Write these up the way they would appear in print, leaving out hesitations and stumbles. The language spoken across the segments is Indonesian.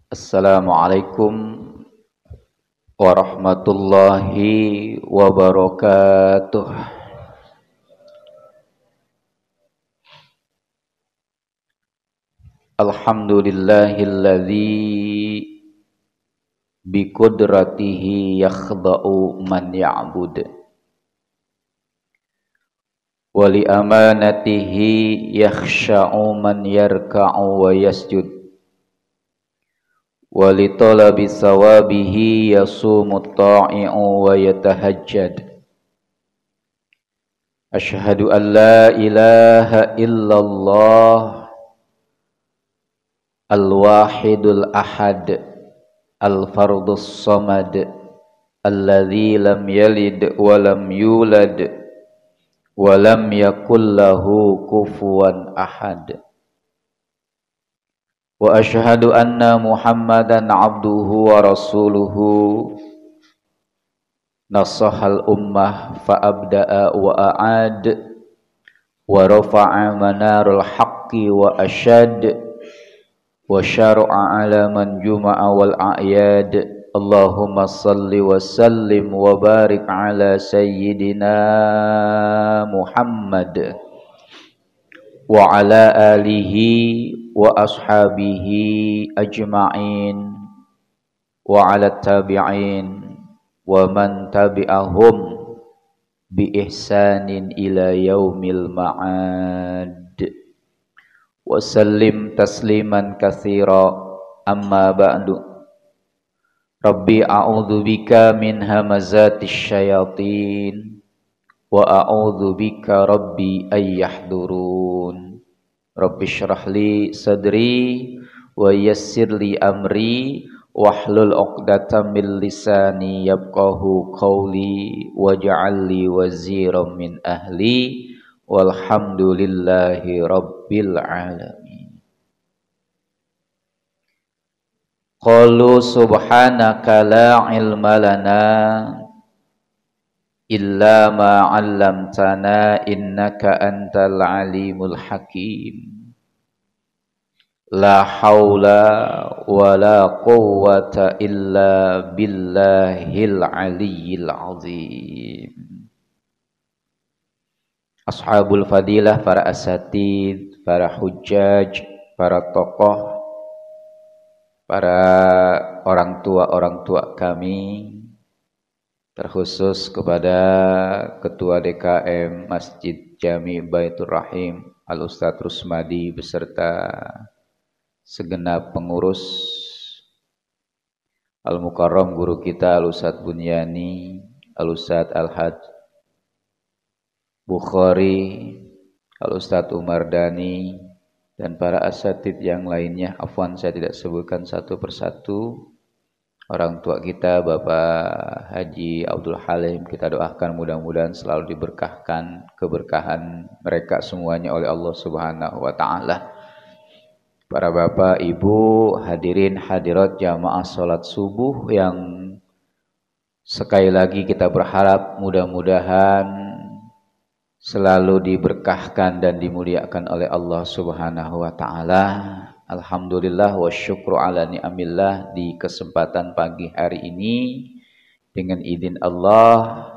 Assalamualaikum warahmatullahi wabarakatuh. Alhamdulillahilladzi biqudratihi yakhda'u man ya'bud wa li amanatihi yakhsha'u man yarka'u wa yasjud wa li talabi sawabihi yasumut ta'i'u wa yatahajjad. Asyhadu an la ilaha illallah al-wahidul ahad al-fardus samad alladzi lam yalid wa lam yulad wa lam yakul lahu kufuwan ahad. Wa asyhadu anna Muhammadan abduhu wa rasuluhu nasahal ummah fa abda'a wa a'ad wa rafa'a manarul haqqi wa asyad wa syara'a ala man juma'a wal a'yad. Allahumma salli wa sallim wa barik ala sayyidina Muhammad wa ala alihi wa ashabihi ajma'in wa ala tabi'in wa man tabi'ahum bi ihsanin ila yaumil ma'ad wa sallim tasliman katsira. Amma ba'du. Rabbi a'udzu bika min hamazatis syayatin wa a'udzu bika rabbi ay yahdurun. Rabbi shrah li sadri wa yassir li amri wahlul 'uqdatam min lisani yafqahu qawli waj'al li waziran min ahli walhamdulillahi rabbil alamin. Qalu subhanaka la ilma lana illa ma 'allamtana innaka antal alimul hakim. La haula wa la quwwata illa billahil aliyyil azim. Ashabul fadilah, para asatid, para hujjaj, para tokoh, para orang tua kami, terkhusus kepada Ketua DKM Masjid Jami Baitur Rahim Al-Ustadz Rusmadi beserta segenap pengurus, Al-Mukarram guru kita Al-Ustadz Bunyani, Al-Ustadz Al-Haj Bukhari, Al-Ustadz Umar Dhani, dan para asatid yang lainnya. Afwan, saya tidak sebutkan satu persatu. Orang tua kita Bapak Haji Abdul Halim, kita doakan mudah-mudahan selalu diberkahkan, keberkahan mereka semuanya oleh Allah Subhanahu wa taala. Para bapak, ibu, hadirin hadirat jamaah salat subuh yang sekali lagi kita berharap mudah-mudahan selalu diberkahkan dan dimuliakan oleh Allah Subhanahu wa taala. Alhamdulillah wa syukru ala ni'amillah, di kesempatan pagi hari ini dengan izin Allah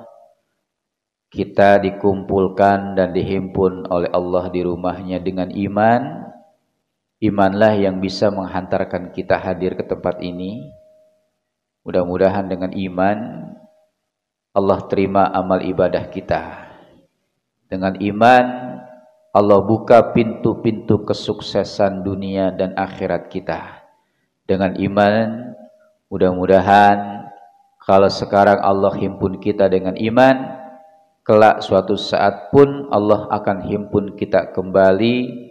kita dikumpulkan dan dihimpun oleh Allah di rumahnya dengan iman. Imanlah yang bisa menghantarkan kita hadir ke tempat ini. Mudah-mudahan dengan iman Allah terima amal ibadah kita. Dengan iman Allah buka pintu-pintu kesuksesan dunia dan akhirat kita. Dengan iman mudah-mudahan kalau sekarang Allah himpun kita dengan iman, kelak suatu saat pun Allah akan himpun kita kembali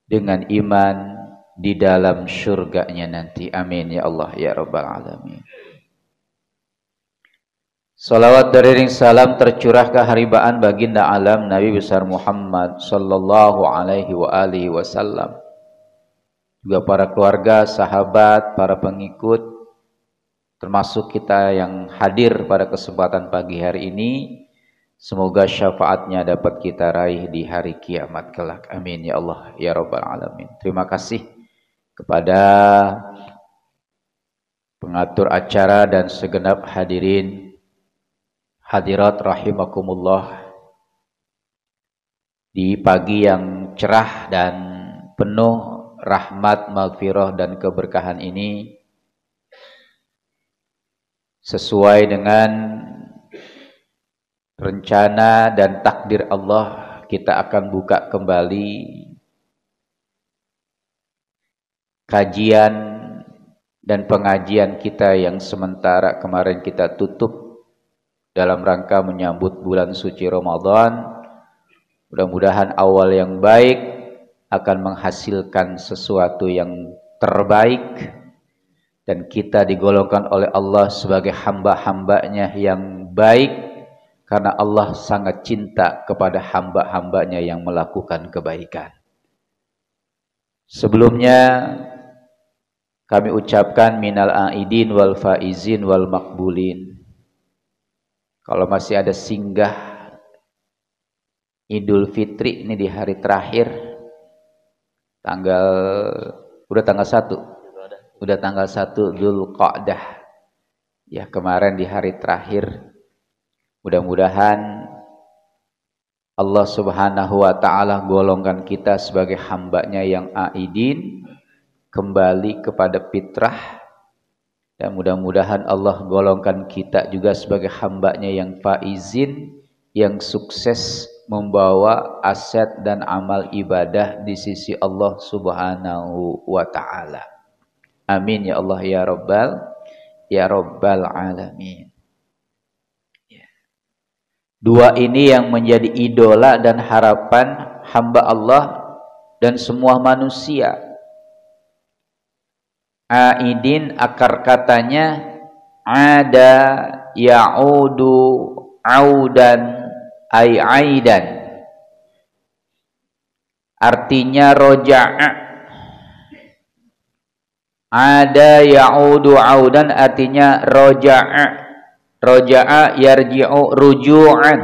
dengan iman di dalam surganya nanti. Amin ya Allah ya Rabbal Alamin. Salawat dariring salam tercurah keharibaan baginda alam Nabi besar Muhammad sallallahu alaihi wa alihi wasallam, juga para keluarga, sahabat, para pengikut, termasuk kita yang hadir pada kesempatan pagi hari ini. Semoga syafaatnya dapat kita raih di hari kiamat kelak. Amin ya Allah ya Rabbal Alamin. Terima kasih kepada pengatur acara dan segenap hadirin hadirat rahimakumullah. Di pagi yang cerah dan penuh rahmat, maghfirah dan keberkahan ini, sesuai dengan rencana dan takdir Allah, kita akan buka kembali kajian dan pengajian kita yang sementara kemarin kita tutup dalam rangka menyambut bulan suci Ramadan. Mudah-mudahan awal yang baik akan menghasilkan sesuatu yang terbaik, dan kita digolongkan oleh Allah sebagai hamba-hambanya yang baik, karena Allah sangat cinta kepada hamba-hambanya yang melakukan kebaikan. Sebelumnya kami ucapkan minal aidin wal faizin wal makbulin. Kalau masih ada singgah Idul Fitri ini di hari terakhir, udah tanggal 1. Udah tanggal 1 Dzulqa'dah. Ya, kemarin di hari terakhir. Mudah-mudahan Allah Subhanahu wa taala golongkan kita sebagai hambanya yang aidin, kembali kepada fitrah, dan mudah-mudahan Allah golongkan kita juga sebagai hambanya yang faizin, yang sukses membawa aset dan amal ibadah di sisi Allah Subhanahu wa ta'ala. Amin ya Allah ya Rabbal alamin. Dua ini yang menjadi idola dan harapan hamba Allah dan semua manusia. Aidin akar katanya ada ya'udu audan ay aidan, artinya roja'a. Ada ya'udu audan artinya roja'a. Roja'a yarji'u ruju'an.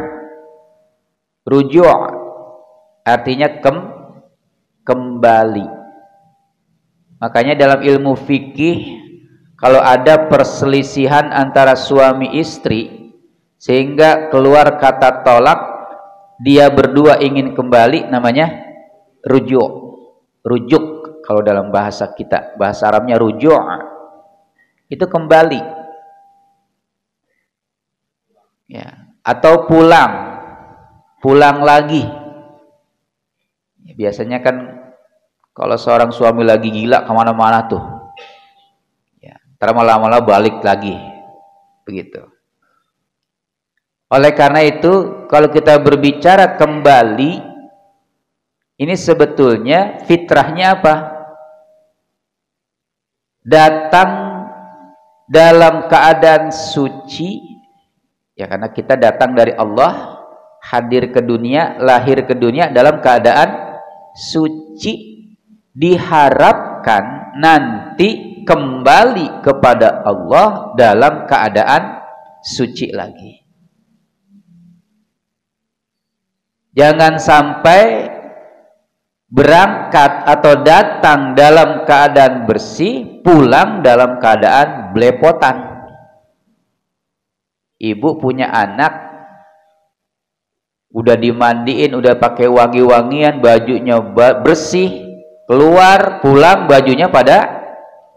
Ruju' artinya kembali. Makanya dalam ilmu fikih, kalau ada perselisihan antara suami istri sehingga keluar kata tolak, dia berdua ingin kembali, namanya rujuk. Rujuk kalau dalam bahasa kita, bahasa Arabnya rujuk. Itu kembali. Ya, atau pulang lagi. Ya, biasanya kan kalau seorang suami lagi gila kemana-mana tuh, ya, ntar malah balik lagi, begitu. Oleh karena itu, kalau kita berbicara kembali, ini sebetulnya fitrahnya apa? Datang dalam keadaan suci, ya, karena kita datang dari Allah, hadir ke dunia, lahir ke dunia dalam keadaan suci. Diharapkan nanti kembali kepada Allah dalam keadaan suci lagi. Jangan sampai berangkat atau datang dalam keadaan bersih, pulang dalam keadaan belepotan. Ibu punya anak, udah dimandiin, udah pakai wangi-wangian, bajunya bersih, keluar pulang bajunya pada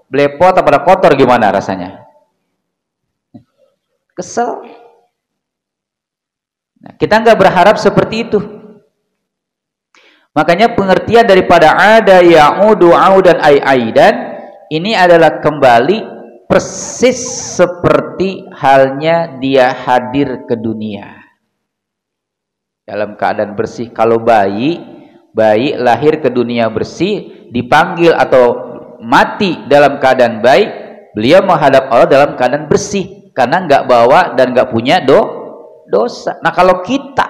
blepot atau pada kotor, gimana rasanya? Kesel. Nah, kita nggak berharap seperti itu. Makanya pengertian daripada ada ya'udu audan ay aidan ini adalah kembali persis seperti halnya dia hadir ke dunia dalam keadaan bersih. Kalau bayi lahir ke dunia bersih, dipanggil atau mati dalam keadaan baik, beliau menghadap Allah dalam keadaan bersih, karena nggak bawa dan nggak punya dosa. Nah, kalau kita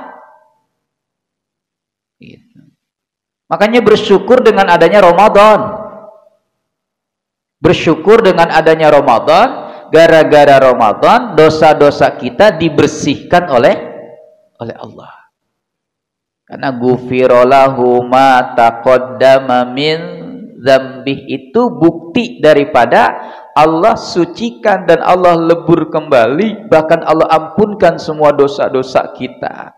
gitu. Makanya bersyukur dengan adanya Ramadan. Bersyukur dengan adanya Ramadan, gara-gara Ramadan dosa-dosa kita dibersihkan oleh Allah. Karena ghufirallahu ma taqaddama min dzambih, itu bukti daripada Allah sucikan dan Allah lebur kembali, bahkan Allah ampunkan semua dosa-dosa kita.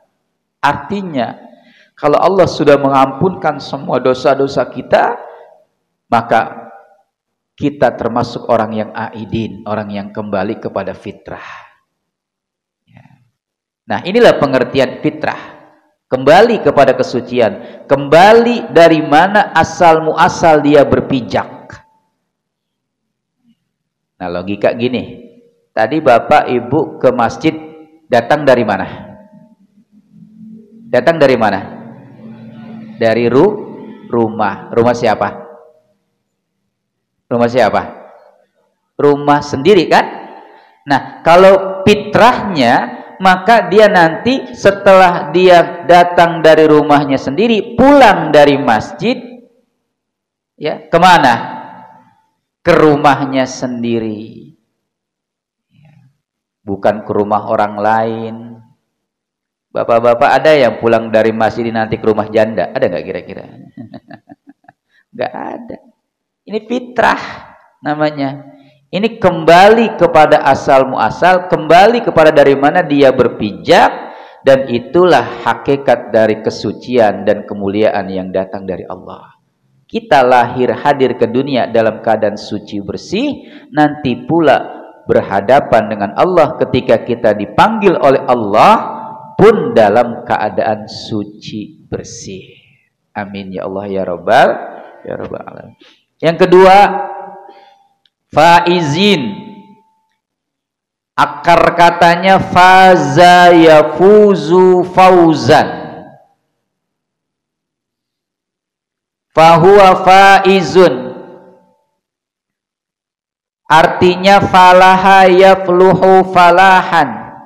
Artinya, kalau Allah sudah mengampunkan semua dosa-dosa kita, maka kita termasuk orang yang aidin, orang yang kembali kepada fitrah. Nah, inilah pengertian fitrah. Kembali kepada kesucian, kembali dari mana asal muasal dia berpijak. Nah, logika gini. Tadi Bapak Ibu ke masjid datang dari mana? Datang dari mana? Dari rumah. Rumah siapa? Rumah siapa? Rumah sendiri kan? Nah, kalau fitrahnya, maka dia nanti setelah dia datang dari rumahnya sendiri, pulang dari masjid, ya, kemana? Ke rumahnya sendiri, bukan ke rumah orang lain. Bapak-bapak ada yang pulang dari masjid nanti ke rumah janda? Ada nggak kira-kira? Nggak ada. Ini fitrah namanya. Ini kembali kepada asal muasal, kembali kepada dari mana dia berpijak, dan itulah hakikat dari kesucian dan kemuliaan yang datang dari Allah. Kita lahir hadir ke dunia dalam keadaan suci bersih, nanti pula berhadapan dengan Allah ketika kita dipanggil oleh Allah pun dalam keadaan suci bersih. Amin ya Allah ya Rabbal alamin. Yang kedua, faizin. Akar katanya faza yafuzu fauzan. Fahuwa faizun. Artinya falaha yafluhu falahan.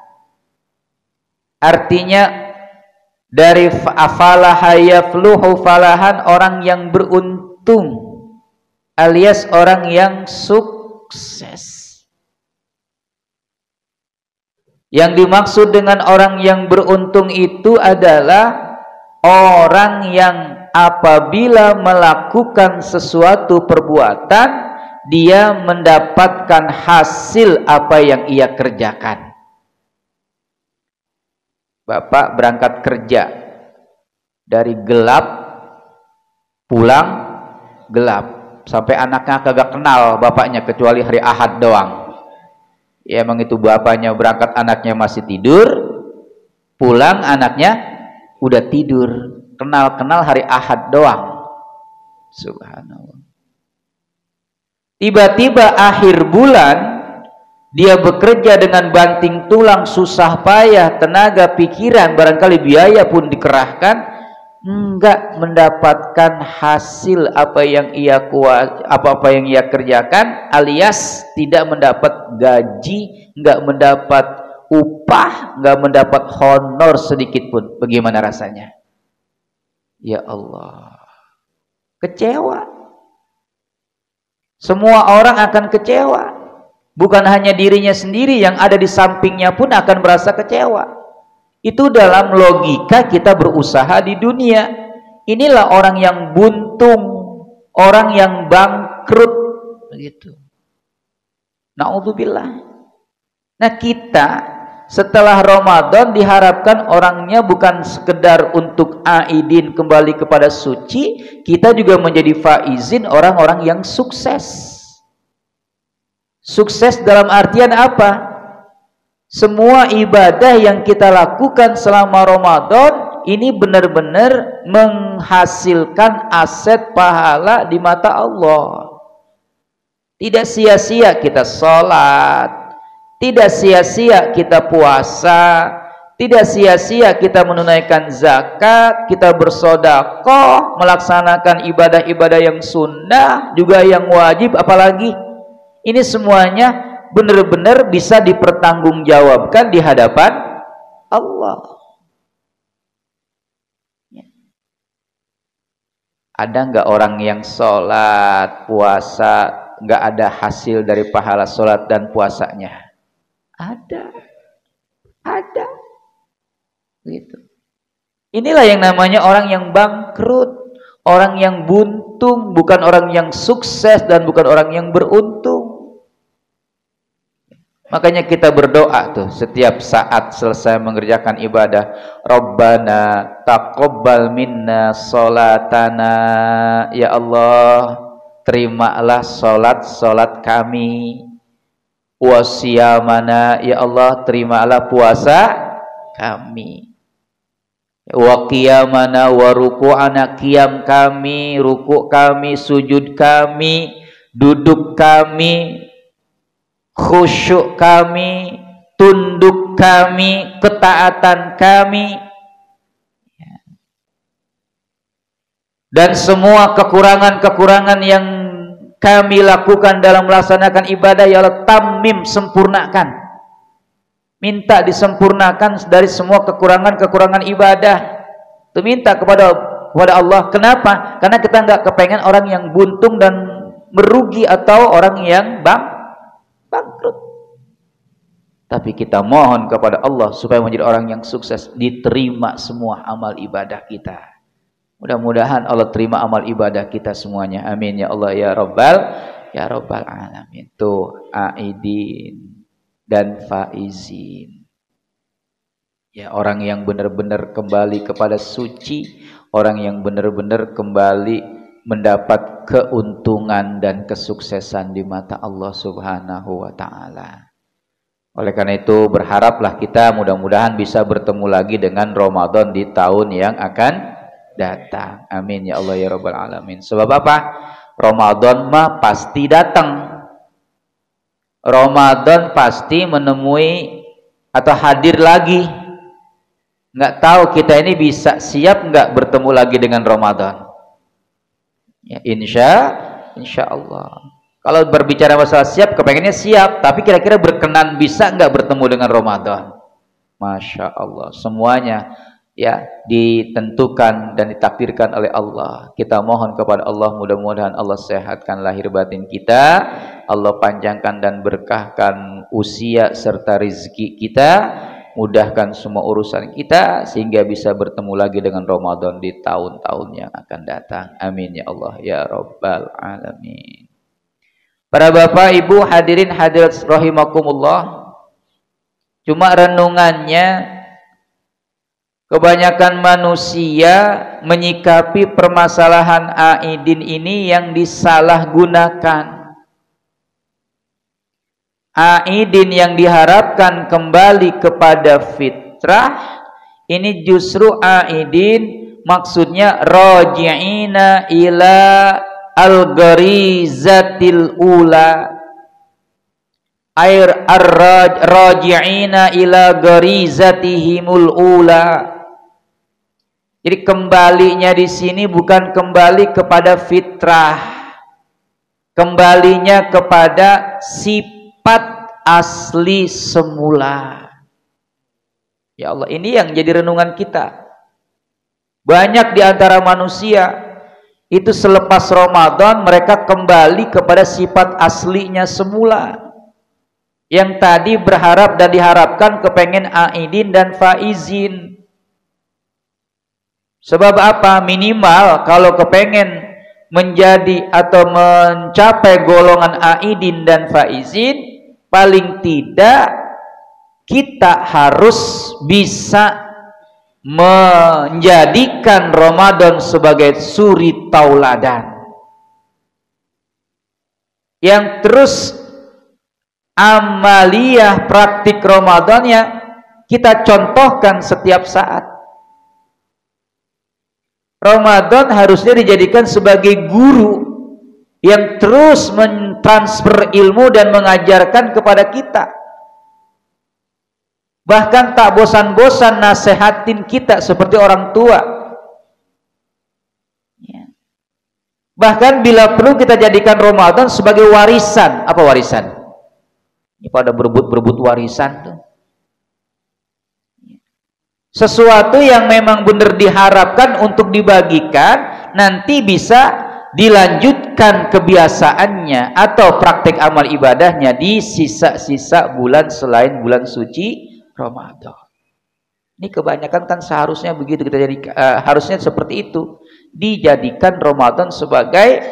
Artinya dari falaha yafluhu falahan, orang yang beruntung, alias orang yang sukses. Yang dimaksud dengan orang yang beruntung itu adalah orang yang apabila melakukan sesuatu perbuatan, dia mendapatkan hasil apa yang ia kerjakan. Bapak berangkat kerja dari gelap pulang gelap, sampai anaknya kagak kenal bapaknya kecuali hari Ahad doang. Ya emang itu bapaknya berangkat, anaknya masih tidur, pulang anaknya udah tidur, kenal hari Ahad doang. Subhanallah. Tiba-tiba akhir bulan dia bekerja dengan banting tulang, susah payah, tenaga, pikiran, barangkali biaya pun dikerahkan, enggak mendapatkan hasil apa yang ia yang ia kerjakan, alias tidak mendapat gaji, enggak mendapat upah, enggak mendapat honor sedikit pun. Bagaimana rasanya? Ya Allah, kecewa. Semua orang akan kecewa. Bukan hanya dirinya sendiri, yang ada di sampingnya pun akan merasa kecewa. Itu dalam logika kita berusaha di dunia. Inilah orang yang buntung, orang yang bangkrut, begitu. Na'udzubillah. Nah, kita setelah Ramadan diharapkan orangnya bukan sekedar untuk aidin, kembali kepada suci, kita juga menjadi faizin, orang-orang yang sukses. Sukses dalam artian apa? Semua ibadah yang kita lakukan selama Ramadan ini benar-benar menghasilkan aset pahala di mata Allah. Tidak sia-sia kita sholat, tidak sia-sia kita puasa, tidak sia-sia kita menunaikan zakat, kita bersedekah, melaksanakan ibadah-ibadah yang sunnah, juga yang wajib, apalagi. Ini semuanya benar-benar bisa dipertanggungjawabkan di hadapan Allah. Ada nggak orang yang sholat, puasa, nggak ada hasil dari pahala sholat dan puasanya? Ada. Gitu. Inilah yang namanya orang yang bangkrut, orang yang buntung, bukan orang yang sukses dan bukan orang yang beruntung. Makanya kita berdoa tuh setiap saat selesai mengerjakan ibadah. Rabbana taqabbal minna sholatana. Ya Allah, terimalah salat kami. Wasiyamana, ya Allah, terimalah puasa kami. Wa qiyamana wa ruku'ana, qiyam kami, ruku' kami, sujud kami, duduk kami, khusyuk kami, tunduk kami, ketaatan kami, dan semua kekurangan-kekurangan yang kami lakukan dalam melaksanakan ibadah, ya Allah, tamim, sempurnakan. Minta disempurnakan dari semua kekurangan-kekurangan ibadah. Itu minta kepada Allah. Kenapa? Karena kita nggak kepengen orang yang buntung dan merugi atau orang yang bangkrut. Tapi kita mohon kepada Allah supaya menjadi orang yang sukses, diterima semua amal ibadah kita. Mudah-mudahan Allah terima amal ibadah kita semuanya. Amin ya Allah ya Rabbal alamin. Tuh aidin dan faizin. Ya, orang yang benar-benar kembali kepada suci, orang yang benar-benar kembali mendapat keuntungan dan kesuksesan di mata Allah Subhanahu wa taala. Oleh karena itu berharaplah kita mudah-mudahan bisa bertemu lagi dengan Ramadan di tahun yang akan datang. Amin ya Allah ya Rabbal alamin. Sebab apa? Ramadan mah pasti datang. Ramadan pasti menemui atau hadir lagi. Nggak tahu kita ini bisa siap nggak bertemu lagi dengan Ramadan. Ya, insya Allah. Kalau berbicara masalah siap, kepengennya siap, tapi kira-kira berkenan bisa nggak bertemu dengan Ramadan? Masya Allah, semuanya ya ditentukan dan ditakdirkan oleh Allah. Kita mohon kepada Allah, mudah-mudahan Allah sehatkan lahir batin kita, Allah panjangkan dan berkahkan usia serta rezeki kita, mudahkan semua urusan kita sehingga bisa bertemu lagi dengan Ramadan di tahun-tahun yang akan datang. Amin ya Allah ya Rabbal alamin. Para bapak, ibu, hadirin hadirat rahimakumullah. Cuma renungannya, kebanyakan manusia menyikapi permasalahan aidin ini yang disalahgunakan. Aidin yang diharapkan kembali kepada fitrah, ini justru aidin maksudnya raji'ina ila al-gharizatil ula, air ar-raji'ina ila gharizatihimul ula. Jadi kembalinya di sini bukan kembali kepada fitrah, kembalinya kepada sifat asli semula. Ya Allah, ini yang jadi renungan kita. Banyak di antara manusia itu selepas Ramadan mereka kembali kepada sifat aslinya semula. Yang tadi berharap dan diharapkan kepengen aidin dan faizin. Sebab apa? Minimal kalau kepengen menjadi atau mencapai golongan aidin dan faizin, paling tidak kita harus bisa menjadikan Ramadan sebagai suri tauladan yang terus amaliyah praktik Ramadannya kita contohkan setiap saat. Ramadan harusnya dijadikan sebagai guru yang terus mentransfer ilmu dan mengajarkan kepada kita. Bahkan tak bosan-bosan nasehatin kita seperti orang tua. Bahkan bila perlu kita jadikan Ramadan sebagai warisan. Apa warisan? Ini pada berebut-berebut warisan tuh. Sesuatu yang memang benar diharapkan untuk dibagikan, nanti bisa dilanjutkan kebiasaannya atau praktek amal ibadahnya di sisa-sisa bulan selain bulan suci Ramadan. Ini kebanyakan kan seharusnya begitu kita jadi, harusnya seperti itu, dijadikan Ramadan sebagai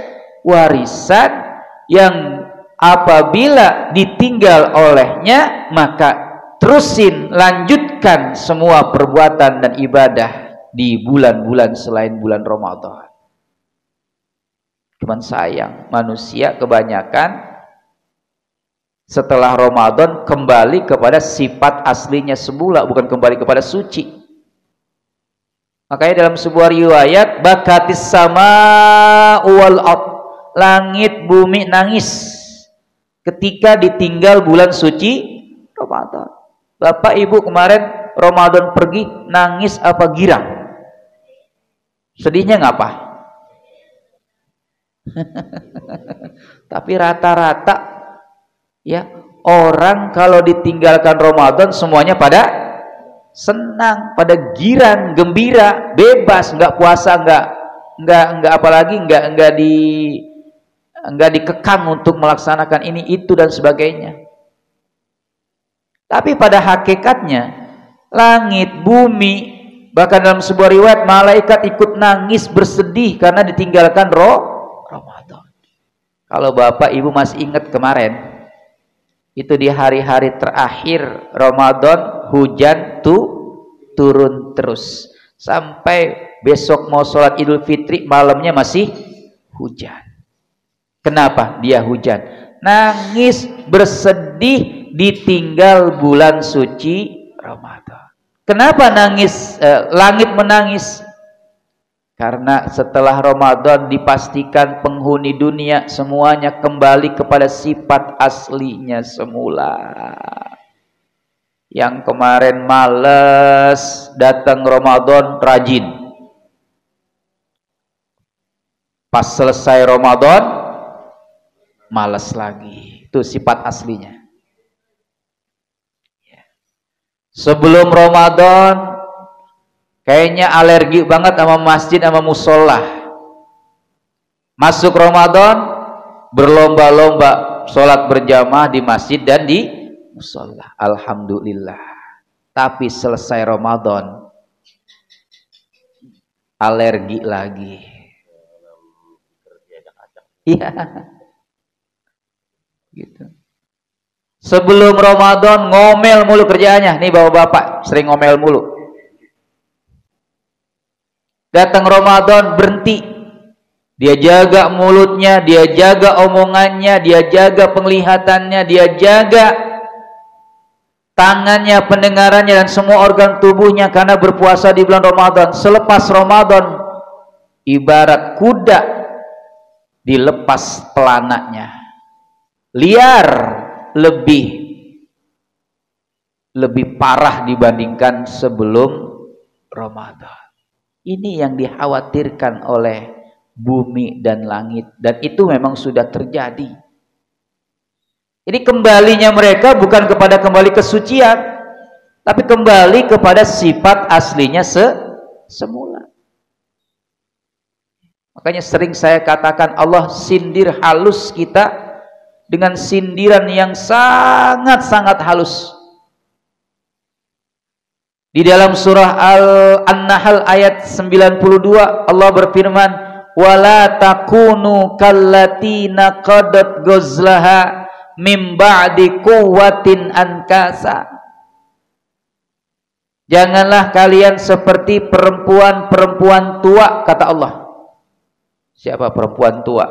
warisan yang apabila ditinggal olehnya, maka terusin, lanjutkan semua perbuatan dan ibadah di bulan-bulan selain bulan Ramadan. Cuman sayang, manusia kebanyakan setelah Ramadan kembali kepada sifat aslinya semula, bukan kembali kepada suci. Makanya dalam sebuah riwayat, bakatis sama wal ard, langit bumi nangis ketika ditinggal bulan suci Ramadan. Bapak Ibu kemarin Ramadan pergi, nangis apa girang? Sedihnya ngapa? Tapi rata-rata ya, orang kalau ditinggalkan Ramadan semuanya pada senang, pada girang, gembira, bebas, nggak puasa, nggak apalagi nggak dikekang untuk melaksanakan ini itu dan sebagainya. Tapi pada hakikatnya langit, bumi, bahkan dalam sebuah riwayat malaikat ikut nangis bersedih karena ditinggalkan Ramadan. Kalau Bapak Ibu masih ingat kemarin, itu di hari-hari terakhir Ramadan hujan turun terus sampai besok mau sholat Idul Fitri malamnya masih hujan. Kenapa dia hujan? Nangis bersedih ditinggal bulan suci Ramadan. Kenapa nangis? Langit menangis karena setelah Ramadan dipastikan penghuni dunia semuanya kembali kepada sifat aslinya semula. Yang kemarin malas, datang Ramadan rajin. Pas selesai Ramadan malas lagi. Itu sifat aslinya. Sebelum Ramadan kayaknya alergi banget sama masjid sama musola. Masuk Ramadan berlomba-lomba sholat berjamaah di masjid dan di musola. Alhamdulillah. Tapi selesai Ramadan alergi lagi. Iya. Gitu. Sebelum Ramadan ngomel mulu kerjaannya. Nih bapak-bapak sering ngomel mulu. Datang Ramadan berhenti, dia jaga mulutnya, dia jaga omongannya, dia jaga penglihatannya, dia jaga tangannya, pendengarannya dan semua organ tubuhnya karena berpuasa di bulan Ramadan. Selepas Ramadan ibarat kuda dilepas pelananya, liar, lebih parah dibandingkan sebelum Ramadan. Ini yang dikhawatirkan oleh bumi dan langit, dan itu memang sudah terjadi. Ini kembalinya mereka bukan kepada kembali kesucian, tapi kembali kepada sifat aslinya semula. Makanya sering saya katakan Allah sindir halus kita dengan sindiran yang sangat-sangat halus. Di dalam surah An-Nahl ayat 92 Allah berfirman, wala takunu kallati naqadat ghazlaha mim ba'di quwwatin ankasa. Janganlah kalian seperti perempuan-perempuan tua, kata Allah. Siapa perempuan tua?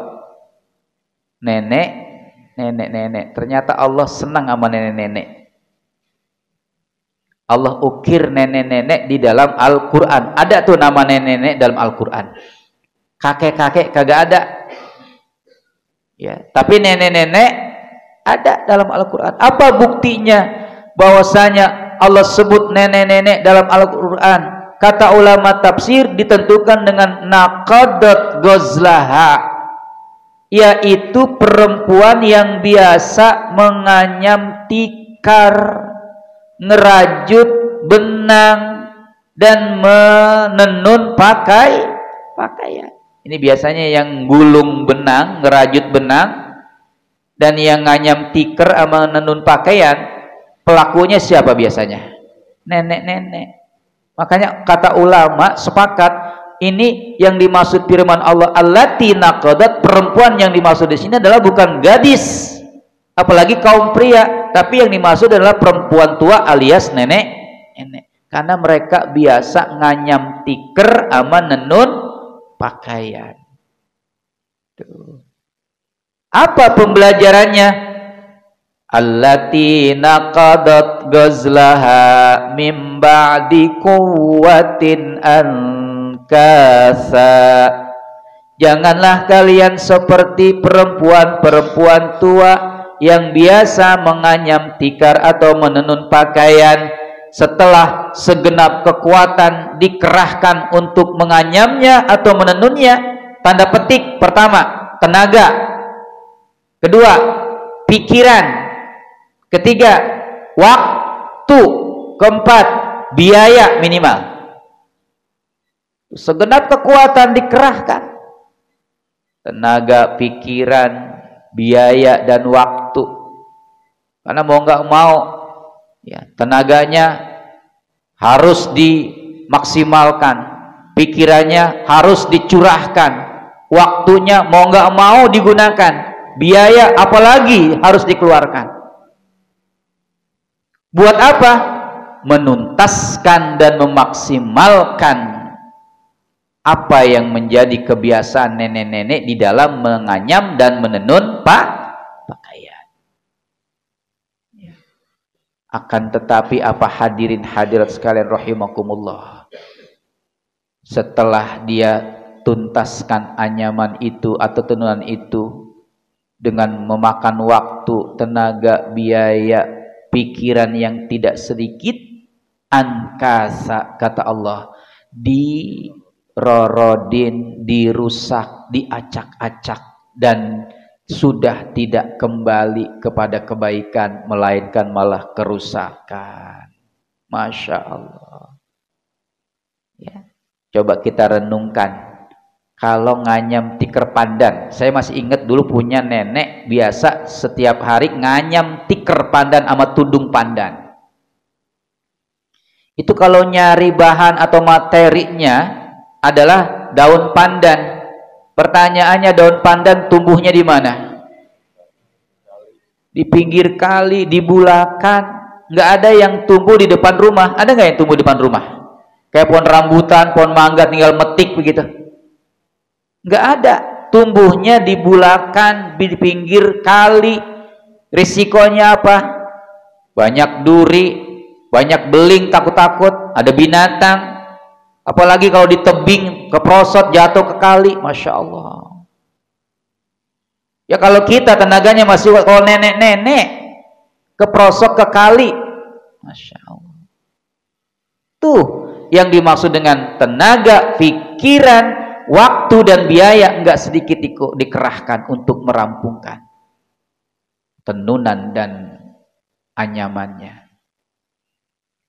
Nenek. Ternyata Allah senang sama nenek-nenek. Allah ukir nenek-nenek di dalam Al-Quran. Ada tuh nama nenek-nenek dalam Al-Quran. Kakek-kakek kagak ada. Ya, tapi nenek-nenek ada dalam Al-Quran. Apa buktinya bahwasanya Allah sebut nenek-nenek dalam Al-Quran? Kata ulama tafsir ditentukan dengan naqadat ghazlaha, yaitu perempuan yang biasa menganyam tikar, ngerajut benang dan menenun pakaian. Ini biasanya yang gulung benang, ngerajut benang, dan yang nganyam tikar sama menenun pakaian, pelakunya siapa biasanya? Nenek-nenek. Makanya kata ulama sepakat, ini yang dimaksud firman Allah allati naqadat, perempuan yang dimaksud di sini adalah bukan gadis, Apalagi kaum pria, tapi yang dimaksud adalah perempuan tua alias nenek. Karena mereka biasa nganyam tiker sama nenun pakaian. Tuh. Apa pembelajarannya? Allati naqadat ghazlaha mim ba'di quwwatin ankasa. Janganlah kalian seperti perempuan-perempuan tua yang biasa menganyam tikar atau menenun pakaian setelah segenap kekuatan dikerahkan untuk menganyamnya atau menenunnya. Tanda petik pertama, tenaga. Kedua, pikiran. Ketiga, waktu. Keempat, biaya minimal. Segenap kekuatan dikerahkan. Tenaga, pikiran, biaya, dan waktu. Karena mau nggak mau, ya, tenaganya harus dimaksimalkan, pikirannya harus dicurahkan, waktunya mau nggak mau digunakan, biaya apalagi harus dikeluarkan. Buat apa? Menuntaskan dan memaksimalkan apa yang menjadi kebiasaan nenek-nenek di dalam menganyam dan menenun pakaian. Akan tetapi apa hadirin hadirat sekalian rahimakumullah, setelah dia tuntaskan anyaman itu atau tenunan itu dengan memakan waktu, tenaga, biaya, pikiran yang tidak sedikit, ankasa, kata Allah, dirorodin, dirusak, diacak-acak, dan sudah tidak kembali kepada kebaikan, melainkan malah kerusakan. Masya Allah. Ya. Coba kita renungkan. Kalau nganyam tikar pandan, saya masih ingat dulu punya nenek biasa setiap hari nganyam tikar pandan sama tudung pandan. Itu kalau nyari bahan atau materinya adalah daun pandan. Pertanyaannya, daun pandan tumbuhnya di mana? Di pinggir kali, di bulakan. Nggak ada yang tumbuh di depan rumah. Ada nggak yang tumbuh di depan rumah? Kayak pohon rambutan, pohon mangga tinggal metik begitu. Nggak ada, tumbuhnya di bulakan, di pinggir kali. Risikonya apa? Banyak duri, banyak beling, takut-takut, ada binatang. Apalagi kalau di tebing, keprosot, jatuh ke kali. Masya Allah. Ya kalau kita tenaganya masih kuat, kalau nenek-nenek keprosot ke kali, Masya Allah. Tuh yang dimaksud dengan tenaga, pikiran, waktu dan biaya enggak sedikit dikerahkan untuk merampungkan tenunan dan anyamannya.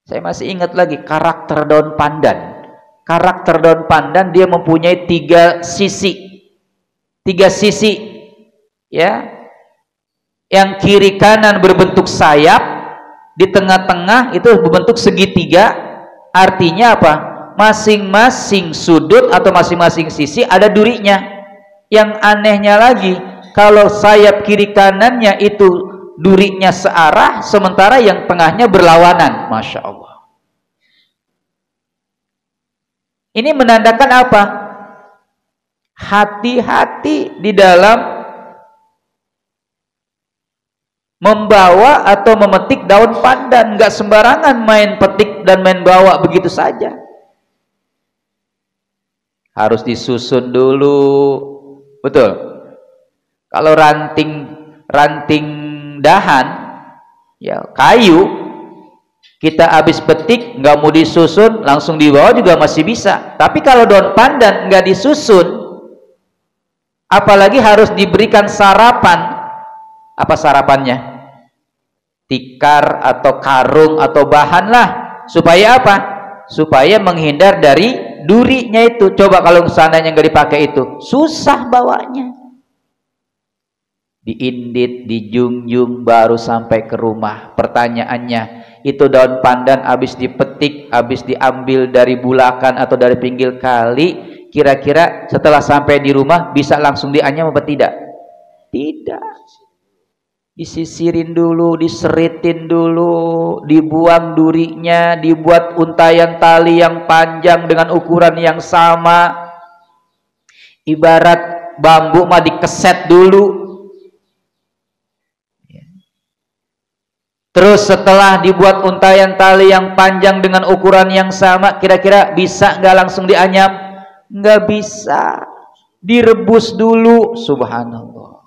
Saya masih ingat lagi karakter daun pandan. Karakter daun pandan dia mempunyai tiga sisi, ya. Yang kiri kanan berbentuk sayap, di tengah-tengah itu berbentuk segitiga. Artinya apa? Masing-masing sudut atau masing-masing sisi ada durinya. Yang anehnya lagi, kalau sayap kiri kanannya itu durinya searah, sementara yang tengahnya berlawanan. Masya Allah. Ini menandakan apa? Hati-hati di dalam membawa atau memetik daun pandan. Nggak sembarangan main petik dan main bawa begitu saja. Harus disusun dulu, betul. Kalau ranting dahan, ya kayu, kita habis petik nggak mau disusun, langsung dibawa juga masih bisa. Tapi kalau daun pandan nggak disusun, apalagi harus diberikan sarapan. Apa sarapannya? Tikar atau karung atau bahan lah. Supaya apa? Supaya menghindar dari durinya itu. Coba kalau seandainya nggak dipakai itu, susah bawanya. Diindit, dijunjung baru sampai ke rumah. Pertanyaannya, itu daun pandan habis dipetik, habis diambil dari bulakan atau dari pinggir kali, kira-kira setelah sampai di rumah bisa langsung dianyam apa tidak? Tidak. disisirin dulu, diseritin dulu, dibuang durinya, dibuat untayan tali yang panjang dengan ukuran yang sama. Ibarat bambu mah dikeset dulu. Terus setelah dibuat untayan tali yang panjang dengan ukuran yang sama, kira-kira bisa nggak langsung dianyam? Nggak bisa. Direbus dulu. Subhanallah.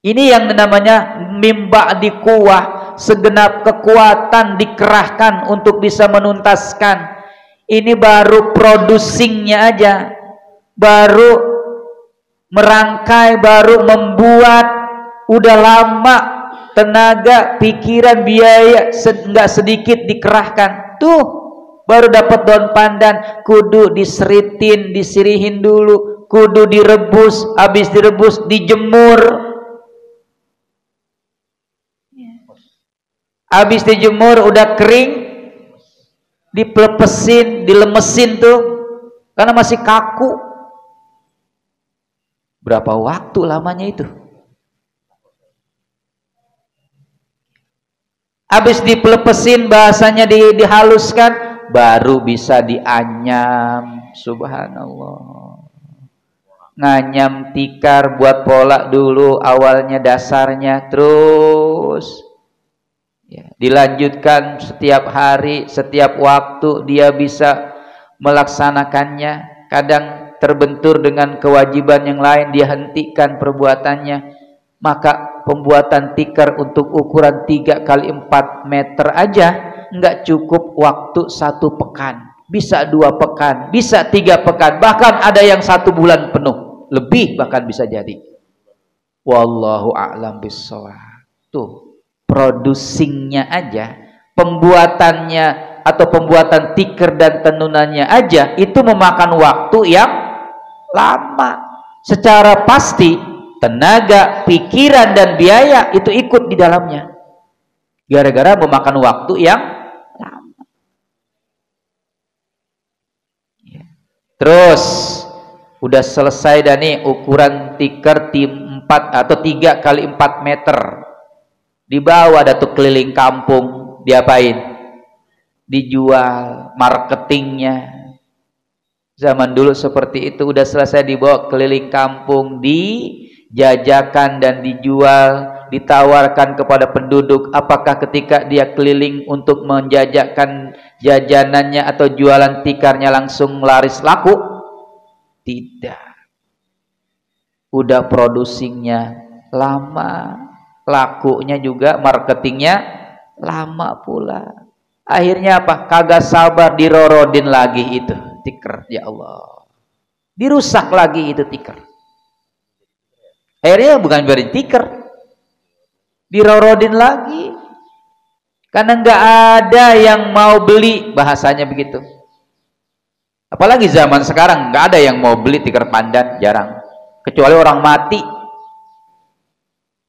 Ini yang namanya mimba di kuah, segenap kekuatan dikerahkan untuk bisa menuntaskan. Ini baru producingnya aja, baru merangkai, baru membuat, udah lama tenaga, pikiran, biaya nggak sedikit dikerahkan. Tuh baru dapat daun pandan, kudu diseritin, disirihin dulu, kudu direbus, habis direbus dijemur. Habis dijemur udah kering, dipelepesin, dilemesin tuh, karena masih kaku. Berapa waktu lamanya itu? Habis dipelepesin, bahasanya dihaluskan, baru bisa dianyam. Subhanallah. Nganyam tikar, buat pola dulu awalnya, dasarnya, terus ya, dilanjutkan setiap hari, setiap waktu dia bisa melaksanakannya. Kadang terbentur dengan kewajiban yang lain, dia hentikan perbuatannya. Maka pembuatan tikar untuk ukuran 3 kali 4 meter aja nggak cukup waktu 1 pekan, bisa 2 pekan, bisa 3 pekan, bahkan ada yang 1 bulan penuh, lebih bahkan bisa jadi. Wallahu a'lam bishawab. Tuh, producingnya aja, pembuatannya atau pembuatan tikar dan tenunannya aja itu memakan waktu yang lama. Secara pasti tenaga, pikiran dan biaya itu ikut di dalamnya, gara-gara memakan waktu yang lama. Terus udah selesai dah nih ukuran tikar 4 atau 3 kali 4 meter. Dibawa datuk keliling kampung, diapain? Dijual, marketingnya. Zaman dulu seperti itu, udah selesai dibawa keliling kampung, dijajakan dan dijual, ditawarkan kepada penduduk. Apakah ketika dia keliling untuk menjajakan jajanannya atau jualan tikarnya langsung laris laku? Tidak. Udah producingnya lama, lakunya juga, marketingnya lama pula. Akhirnya apa? Kagak sabar dirorodin lagi itu tikar. Ya Allah, dirusak lagi itu tikar. Akhirnya bukan beri tikar, dirorodin lagi, karena nggak ada yang mau beli, bahasanya begitu. Apalagi zaman sekarang nggak ada yang mau beli tikar pandan, jarang, kecuali orang mati.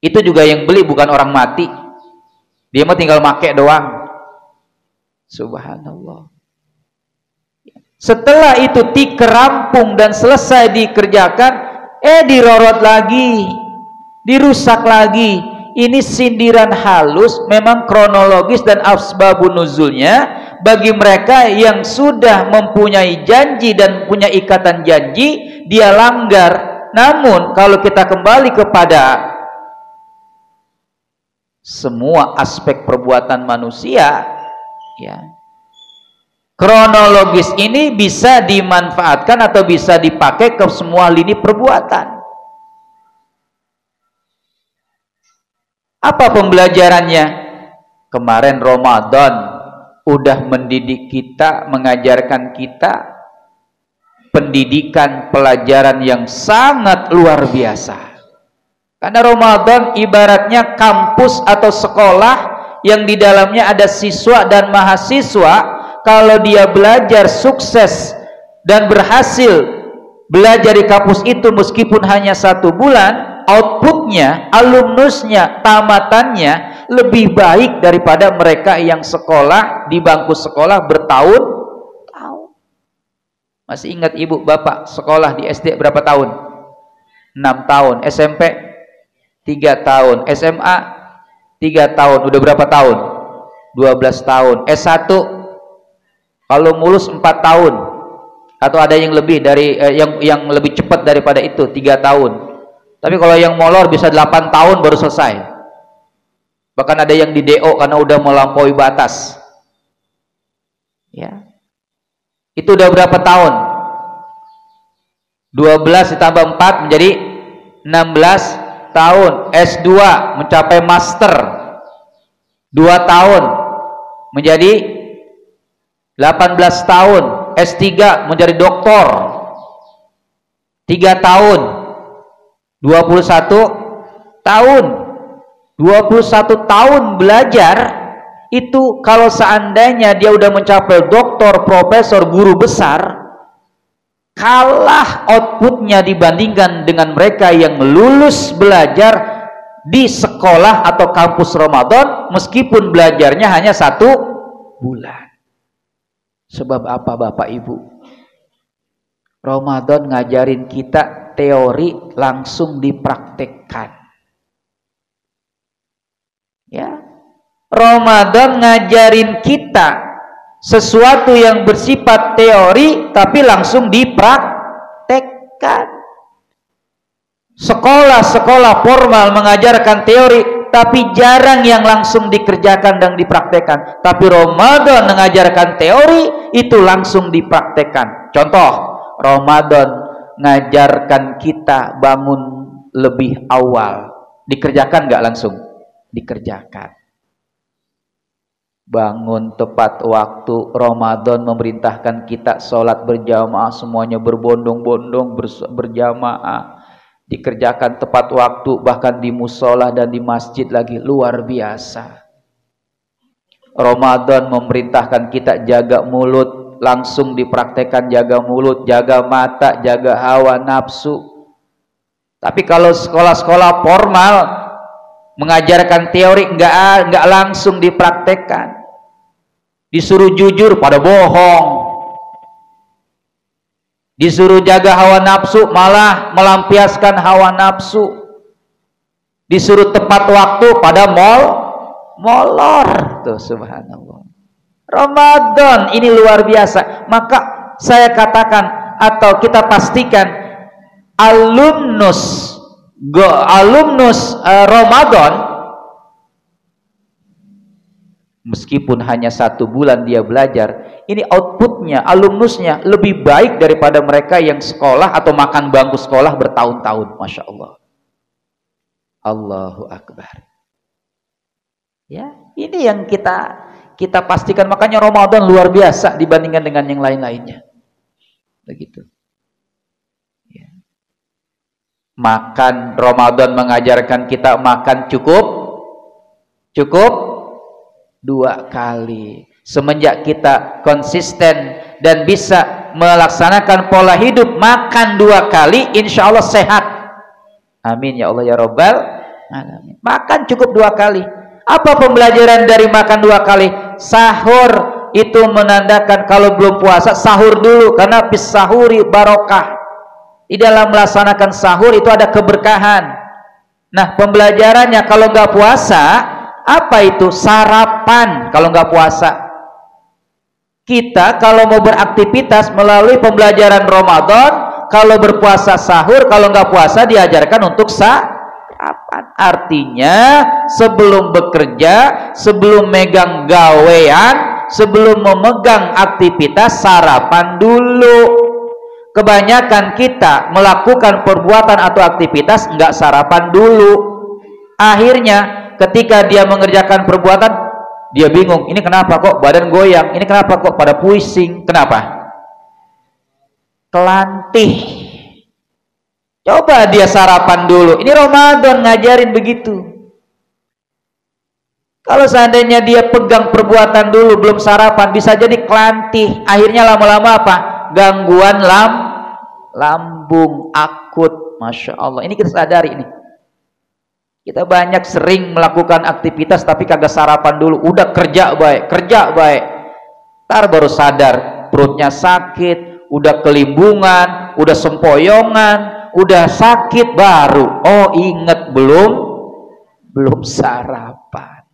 Itu juga yang beli bukan orang mati, dia mah tinggal make doang. Subhanallah. Setelah itu tikar rampung dan selesai dikerjakan, dirorot lagi, dirusak lagi. Ini sindiran halus, memang kronologis dan asbabun nuzulnya bagi mereka yang sudah mempunyai janji dan punya ikatan janji, dia langgar. Namun kalau kita kembali kepada semua aspek perbuatan manusia, ya, kronologis ini bisa dimanfaatkan atau bisa dipakai ke semua lini perbuatan. Apa pembelajarannya? Kemarin Ramadan udah mendidik kita, mengajarkan kita pendidikan pelajaran yang sangat luar biasa. Karena Ramadan ibaratnya kampus atau sekolah yang di dalamnya ada siswa dan mahasiswa. Kalau dia belajar sukses dan berhasil belajar di kampus itu meskipun hanya 1 bulan, outputnya, alumnusnya, tamatannya lebih baik daripada mereka yang sekolah di bangku sekolah bertahun-tahun. Masih ingat ibu bapak sekolah di SD berapa tahun? 6 tahun. SMP 3 tahun. SMA 3 tahun. Udah berapa tahun? 12 tahun. S1 kalau mulus 4 tahun. Atau ada yang lebih dari yang lebih cepat daripada itu, 3 tahun. Tapi kalau yang molor bisa 8 tahun baru selesai. Bahkan ada yang di DO karena udah melampaui batas. Ya. Itu udah berapa tahun? 12 ditambah 4 menjadi 16 tahun. S2 mencapai master 2 tahun menjadi 18 tahun. S3 menjadi doktor 3 tahun 21 tahun. 21 tahun belajar itu, kalau seandainya dia udah mencapai doktor, profesor, guru besar, kalah outputnya dibandingkan dengan mereka yang lulus belajar di sekolah atau kampus Ramadan meskipun belajarnya hanya 1 bulan. Sebab apa Bapak Ibu? Ramadan ngajarin kita teori langsung dipraktekkan. Ya. Ramadan ngajarin kita sesuatu yang bersifat teori tapi langsung dipraktekkan. Sekolah-sekolah formal mengajarkan teori tapi jarang yang langsung dikerjakan dan dipraktekkan. Tapi Ramadan mengajarkan teori itu langsung dipraktekkan. Contoh, Ramadan ngajarkan kita bangun lebih awal. Dikerjakan nggak langsung? Dikerjakan. Bangun tepat waktu. Ramadan memerintahkan kita sholat berjamaah, semuanya berbondong-bondong berjamaah. Dikerjakan tepat waktu, bahkan di musola dan di masjid lagi, luar biasa. Ramadan memerintahkan kita jaga mulut, langsung dipraktekkan jaga mulut, jaga mata, jaga hawa nafsu. Tapi kalau sekolah-sekolah formal mengajarkan teori nggak langsung dipraktekkan. Disuruh jujur pada bohong. Disuruh jaga hawa nafsu malah melampiaskan hawa nafsu. Disuruh tepat waktu pada molor. Tuh subhanallah. Ramadan ini luar biasa. Maka saya katakan atau kita pastikan alumnus Ramadan, meskipun hanya 1 bulan dia belajar, ini outputnya, alumnusnya lebih baik daripada mereka yang sekolah atau makan bangku sekolah bertahun-tahun. Masya Allah. Allahu Akbar. Ya, ini yang kita pastikan. Makanya Ramadan luar biasa dibandingkan dengan yang lain-lainnya. Begitu. Ya. Makan, Ramadan mengajarkan kita makan cukup 2 kali. Semenjak kita konsisten dan bisa melaksanakan pola hidup makan 2 kali, insya Allah sehat. Amin ya Allah ya Rabbal alamin. Makan cukup 2 kali. Apa pembelajaran dari makan 2 kali? Sahur itu menandakan kalau belum puasa sahur dulu, karena bis sahuri barokah. Di dalam melaksanakan sahur itu ada keberkahan. Nah, pembelajarannya kalau nggak puasa, apa itu? Sarapan kalau nggak puasa. Kita kalau mau beraktivitas melalui pembelajaran Ramadan, kalau berpuasa sahur, kalau nggak puasa diajarkan untuk sarapan. Artinya sebelum bekerja, sebelum megang gawean, sebelum memegang aktivitas, sarapan dulu. Kebanyakan kita melakukan perbuatan atau aktivitas nggak sarapan dulu. Akhirnya ketika dia mengerjakan perbuatan, dia bingung, ini kenapa kok badan goyang, ini kenapa kok pada pusing, kenapa? Kelantih. Coba dia sarapan dulu. Ini Ramadan ngajarin begitu. Kalau seandainya dia pegang perbuatan dulu belum sarapan, bisa jadi kelantih. Akhirnya lama-lama apa? Gangguan lambung akut. Masya Allah. Ini kita sadari ini. Kita banyak sering melakukan aktivitas tapi kagak sarapan dulu. Udah kerja baik. Ntar baru sadar perutnya sakit, udah kelimbungan, udah sempoyongan, udah sakit baru. Oh, inget belum belum sarapan.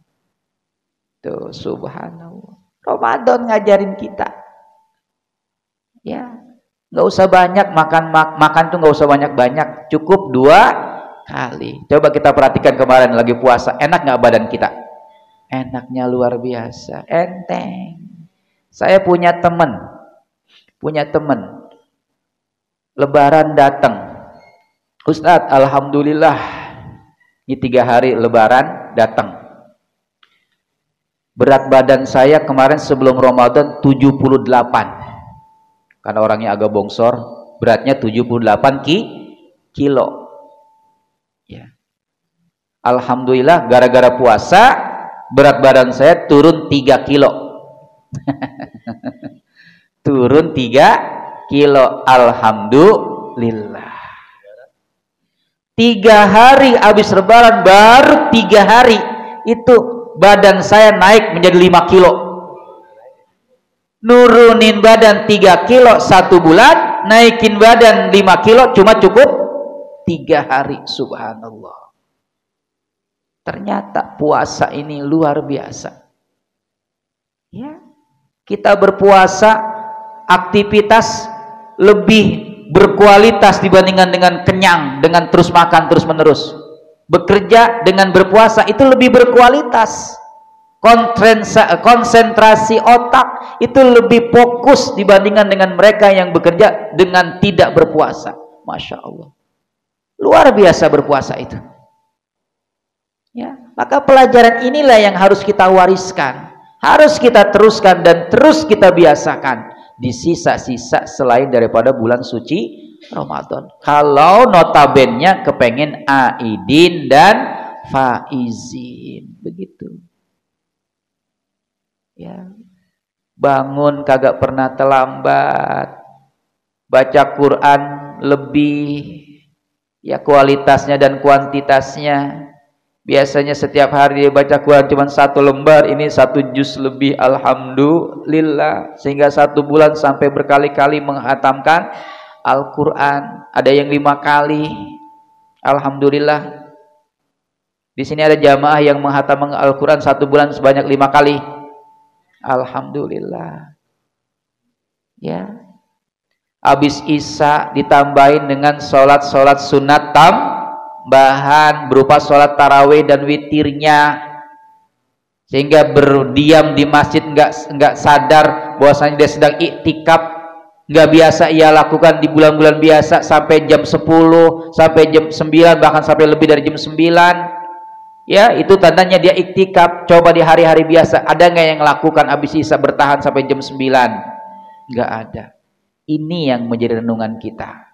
Tuh, subhanallah. Ramadan ngajarin kita. Ya, nggak usah banyak makan tuh nggak usah banyak-banyak, cukup 2 kali. Coba kita perhatikan kemarin lagi puasa, enak nggak badan kita? Enaknya luar biasa, enteng. Saya punya teman, Lebaran datang, Ustadz, alhamdulillah, ini 3 hari Lebaran datang. Berat badan saya kemarin sebelum Ramadan 78. Karena orangnya agak bongsor, beratnya 78 kilo. Ya. Alhamdulillah, gara-gara puasa, berat badan saya turun 3 kilo. Turun 3 kilo. Alhamdulillah. 3 hari habis Lebaran, baru 3 hari itu badan saya naik menjadi 5 kilo. Nurunin badan 3 kilo 1 bulan, naikin badan 5 kilo cuma cukup 3 hari. Subhanallah. Ternyata puasa ini luar biasa. Ya, kita berpuasa, aktivitas lebih berkualitas dibandingkan dengan kenyang, dengan terus makan terus menerus. Bekerja dengan berpuasa itu lebih berkualitas. Konsentrasi otak itu lebih fokus dibandingkan dengan mereka yang bekerja dengan tidak berpuasa. Masya Allah, luar biasa berpuasa itu. Ya, maka pelajaran inilah yang harus kita wariskan, harus kita teruskan dan terus kita biasakan di sisa-sisa selain daripada bulan suci Ramadan. Kalau notabennya kepengen aidin dan faizin, begitu. Ya, bangun kagak pernah terlambat, baca Quran lebih, ya kualitasnya dan kuantitasnya. Biasanya setiap hari dia baca Quran cuma 1 lembar, ini 1 juz lebih. Alhamdulillah, sehingga 1 bulan sampai berkali-kali menghatamkan Al-Quran. Ada yang 5 kali. Alhamdulillah. Di sini ada jamaah yang menghatam Al-Quran 1 bulan sebanyak 5 kali. Alhamdulillah. Ya. Habis Isya ditambahin dengan sholat sunat tambahan berupa sholat tarawih dan witirnya, sehingga berdiam di masjid nggak sadar bahwasanya dia sedang iktikaf. Nggak biasa ia lakukan di bulan-bulan biasa sampai jam 10, sampai jam 9, bahkan sampai lebih dari jam 9. Ya, itu tandanya dia iktikaf. Coba di hari-hari biasa, ada nggak yang lakukan habis Isya bertahan sampai jam 9? Nggak ada. Ini yang menjadi renungan kita.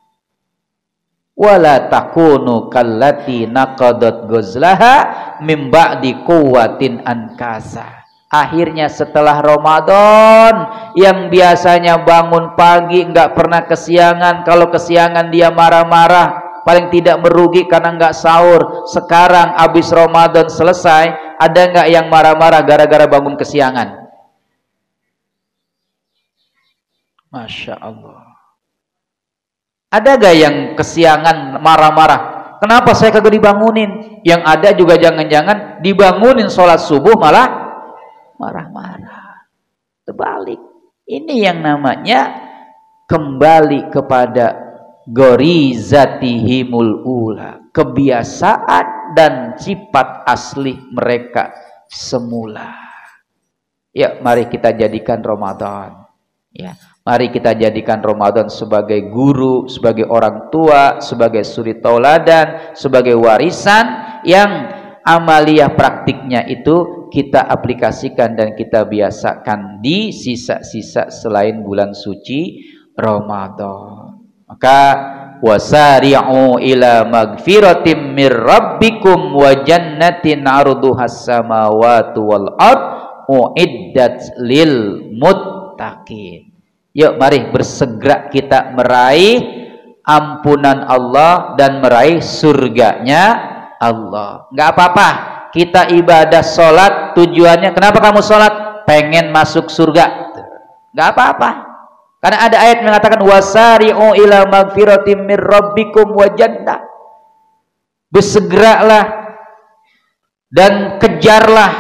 Wala takunu kallati naqadat ghazlaha mim ba'di quwwatin ankasa. Akhirnya setelah Ramadan, yang biasanya bangun pagi nggak pernah kesiangan, kalau kesiangan dia marah-marah, paling tidak merugi karena nggak sahur. Sekarang habis Ramadan selesai, ada nggak yang marah-marah gara-gara bangun kesiangan? Masya Allah. Ada gak yang kesiangan marah-marah? Kenapa saya kagak dibangunin? Yang ada juga jangan-jangan dibangunin sholat subuh malah marah-marah. Terbalik. Ini yang namanya kembali kepada gorizatihimul ula, kebiasaan dan sifat asli mereka semula. Ya, mari kita jadikan Ramadan. Ya, mari kita jadikan Ramadan sebagai guru, sebagai orang tua, sebagai suri tauladan, sebagai warisan yang amaliyah praktiknya itu kita aplikasikan dan kita biasakan di sisa-sisa selain bulan suci Ramadan. Maka wasari'u ila magfiratim mir rabbikum wa jannatin 'arduhas samawati wal ard uiddat lil muttaqin. Yuk mari bersegera kita meraih ampunan Allah dan meraih surganya Allah. Nggak apa-apa kita ibadah sholat, tujuannya kenapa kamu sholat? Pengen masuk surga. Nggak apa-apa, karena ada ayat mengatakan wasari'u ila magfiratim mir rabbikum wa jannah. Bersegeralah dan kejarlah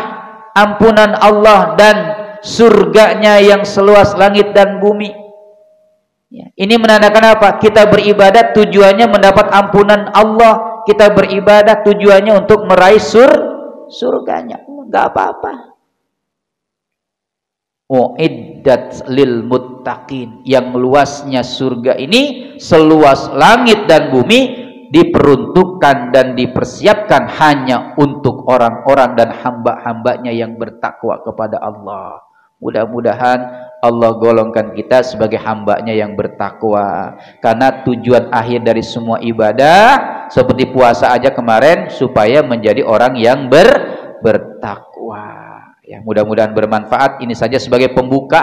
ampunan Allah dan surganya yang seluas langit dan bumi. Ya, ini menandakan apa? Kita beribadat tujuannya mendapat ampunan Allah. Kita beribadat tujuannya untuk meraih surganya. Enggak apa-apa. Uiddat lil muttaqin, yang luasnya surga ini seluas langit dan bumi, diperuntukkan dan dipersiapkan hanya untuk orang-orang dan hamba-hambanya yang bertakwa kepada Allah. Mudah-mudahan Allah golongkan kita sebagai hambanya yang bertakwa, karena tujuan akhir dari semua ibadah seperti puasa aja kemarin supaya menjadi orang yang bertakwa. Ya, mudah-mudahan bermanfaat. Ini saja sebagai pembuka,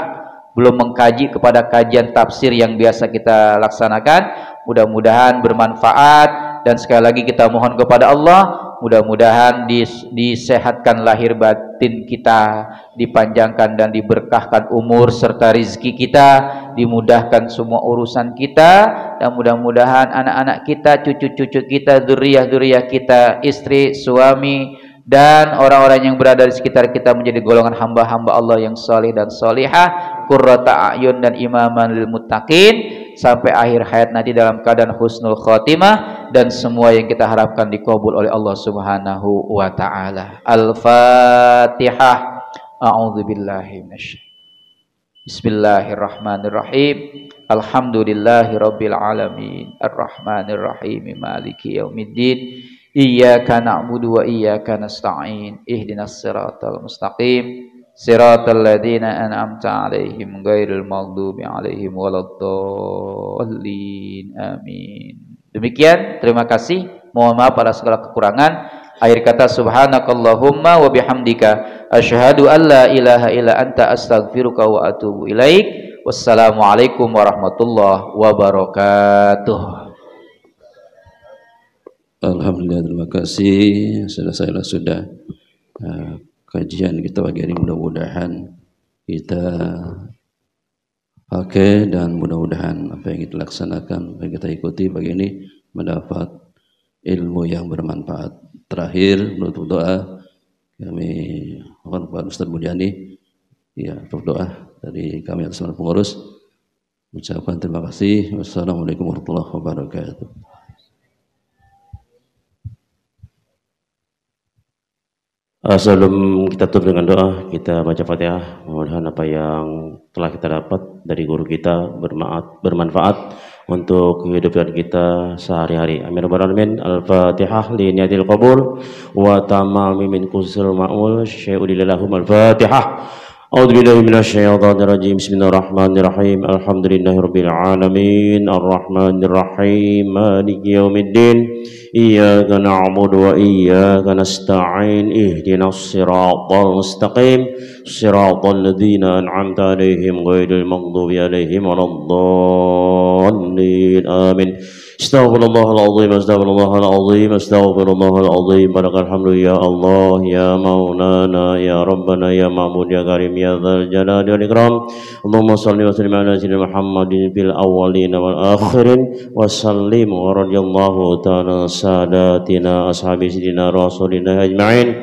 belum mengkaji kepada kajian tafsir yang biasa kita laksanakan. Mudah-mudahan bermanfaat, dan sekali lagi kita mohon kepada Allah, mudah-mudahan disehatkan lahir batin kita, dipanjangkan dan diberkahkan umur serta rizki kita, dimudahkan semua urusan kita, dan mudah-mudahan anak-anak kita, cucu-cucu kita, dzurriyyah-dzurriyyah kita, istri, suami, dan orang-orang yang berada di sekitar kita menjadi golongan hamba-hamba Allah yang salih dan salihah, qurrata a'yun dan imaman lil muttaqin, sampai akhir hayat nanti dalam keadaan husnul khotimah, dan semua yang kita harapkan dikabul oleh Allah Subhanahu wa taala. Al-Fatihah. A'udzubillahi minasyaitonir. Bismillahirrahmanirrahim. Alhamdulillahirabbil alamin. Arrahmanirrahim. Maliki yaumiddin. Iyyaka na'budu wa iyyaka nasta'in. Ihdinas siratal mustaqim. Siratal ladzina an'amta 'alaihim ghairil maghdubi 'alaihim waladdallin. Amin. Demikian, terima kasih. Mohon maaf atas segala kekurangan. Akhir kata, subhanakallahumma wa bihamdika asyhadu an la ilaha illa anta astaghfiruka wa atubu ilaik. Wassalamualaikum warahmatullahi wabarakatuh. Alhamdulillah, terima kasih. Sudah kajian kita pagi ini, mudah-mudahan kita pakai, dan mudah-mudahan apa yang kita laksanakan, apa yang kita ikuti pagi ini mendapat ilmu yang bermanfaat. Terakhir, menutup doa, kami mohon kepada Ustaz Mulyani, ya, untuk doa dari kami atas nama pengurus. Ucapkan terima kasih. Wassalamualaikum warahmatullahi wabarakatuh. Sebelum kita tutup dengan doa, kita baca Fatihah. Mudah-mudahan apa yang telah kita dapat dari guru kita bermanfaat untuk kehidupan kita sehari-hari. Amin rabbal alamin. Al-Fatihah li niyatil qabul wa tamami min kusul ma'ul syai'udillahum. Al-Fatihah. A'udzubillahi minasyaitonir rajim. Bismillahirrahmanirrahim. Alhamdulillahirabbil alamin. Arrahmanirrahim. Maliki yaumiddin. Iyyaka na'budu wa iyyaka nasta'in. Ihdinas siratal mustaqim. Siratal ladzina an'amta 'alaihim ghairil maghdubi 'alaihim waladdallin. Amin. Astaghfirullahal azim, astaghfirullahal azim, astaghfirullahal azim. Barakal hamdu ya Allah, ya Maulana, ya Rabbana, ya Ma'bud, ya Karim, ya Dzal Jalali wal Ikram. Allahumma shalli wa sallim ala sayyidina Muhammadin fil awwalin wal akhirin, wa sallim wa radiyallahu ta'ala sadatina ashabi sayyidina Rasulillah ajma'in.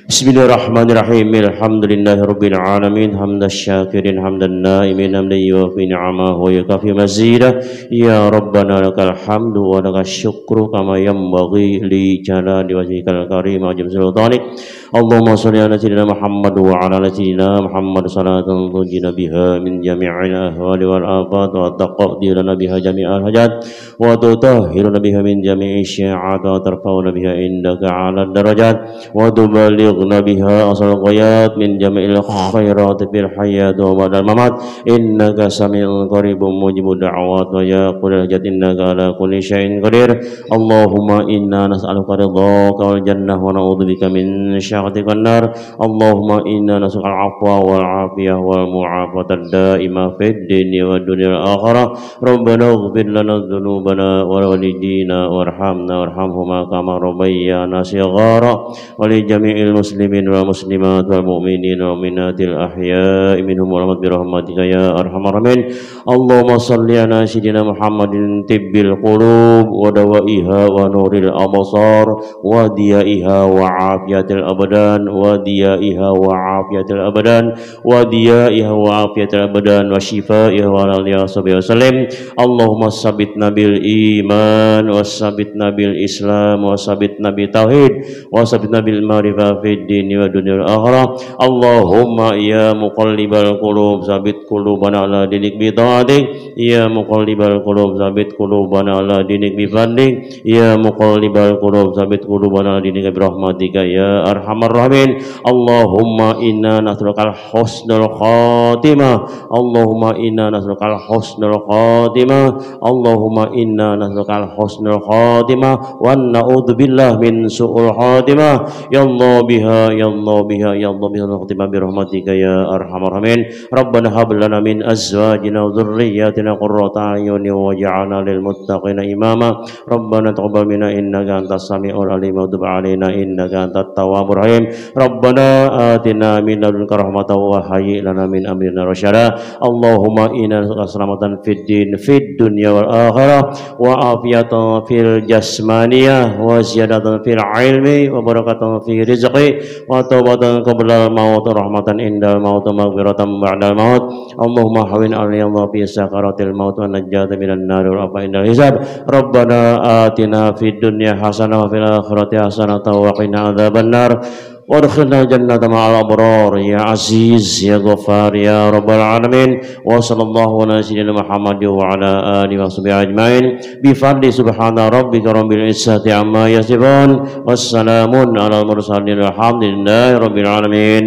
Bismillahirrahmanirrahim. Alhamdulillahirabbil alamin. Hamdasy syakirin, hamdan naimin, hamdan yuwafi ni'amahu wa yukafi mazidah. Ya Rabbana lakal hamdu wa lakal syukru kama yanbaghi li jalali wajhikal karim wa jami sultanik. Allahumma shalli ala sayyidina Muhammad wa ala ali sayyidina Muhammad salatan tunjina biha min jami'il ahwali wal afat wa taqdiruna biha jami'al hajat wa tutahhiruna biha min jami'i syi'at wa tarfa'una biha indaka 'ala darajat wa tuballighuna biha asal ghayat min jami'il khairat fil hayat wa ba'dal mamat. Innaka sami'un qaribun mujibud da'wat wa ya qul hajat innaka ala kulli syai'in qadir. Allahumma inna nas'aluka ridhaka wal jannah wa na'udzubika min syakhatika an-nar. Allahumma inna nas'aluka al-'afwa wal 'afiyah wal mu'afatad da'imah fid dunya wad dunya al akhirah. Rabbana ighfir lana dzunubana wa walidina warhamna warhamhuma kama rabbayyana shighara wa li jami'il المسلمين والمسلمات والمؤمنين والمؤمنات الأحياء منهم والأموات برحمتك يا أرحم الراحمين. اللهم صل على سيدنا محمد طب القلوب ودوائها ونور الأبصار وديائها وعافية الأبدان وديائها وعافية الأبدان وديائها وعافية الأبدان وشفائها وعلى آله وصحبه وسلم. اللهم ثبتنا بالإيمان وثبتنا بالإسلام وثبتنا بالتوحيد وثبتنا بالمعرفة في الدين والدنيا والآخرة. اللهم يا مقلب القلوب ثبت قلوبنا على دينك بطاعتك. يا مقلب القلوب ثبت قلوبنا على دينك بفضلك. يا مقلب القلوب ثبت قلوبنا على دينك برحمتك يا أرحم الراحمين. اللهم إنا نسألك الحسن الخاتمة. اللهم إنا نسألك الحسن الخاتمة. اللهم إنا نسألك الحسن الخاتمة ونعوذ بالله من سوء الخاتمة. يا الله بها يا الله بها يا الله بها الخاتمة برحمتك يا أرحم الراحمين. ربنا هب لنا من أزواجنا وذرياتنا قرة أعين واجعلنا للمتقين إماما. ربنا تقبل منا إنك أنت السميع العليم وتب علينا إنك أنت التواب الرحيم. ربنا آتنا من لدنك رحمة وهيئ لنا من أمرنا رشدا. اللهم إنا نسألك سلامة في الدين في الدنيا والآخرة وعافية في الجسمانية وزيادة في العلم وبركة في رزقي وتوبة قبل الموت رحمة عند الموت مغفرة بعد الموت. اللهم حوين علي الله في سكرات الموت والنجاة من النار والعفو عند الحساب. ربنا آتنا في الدنيا حسنة وفي الآخرة حسنة وقنا عذاب النار وادخلنا الجنة مع الأبرار يا عزيز يا غفار يا رب العالمين. وصلى الله على سيدنا محمد وعلى آله وصحبه أجمعين بفضل سبحان ربك رب العزة عما يصفون والسلام على المرسلين الحمد لله رب العالمين.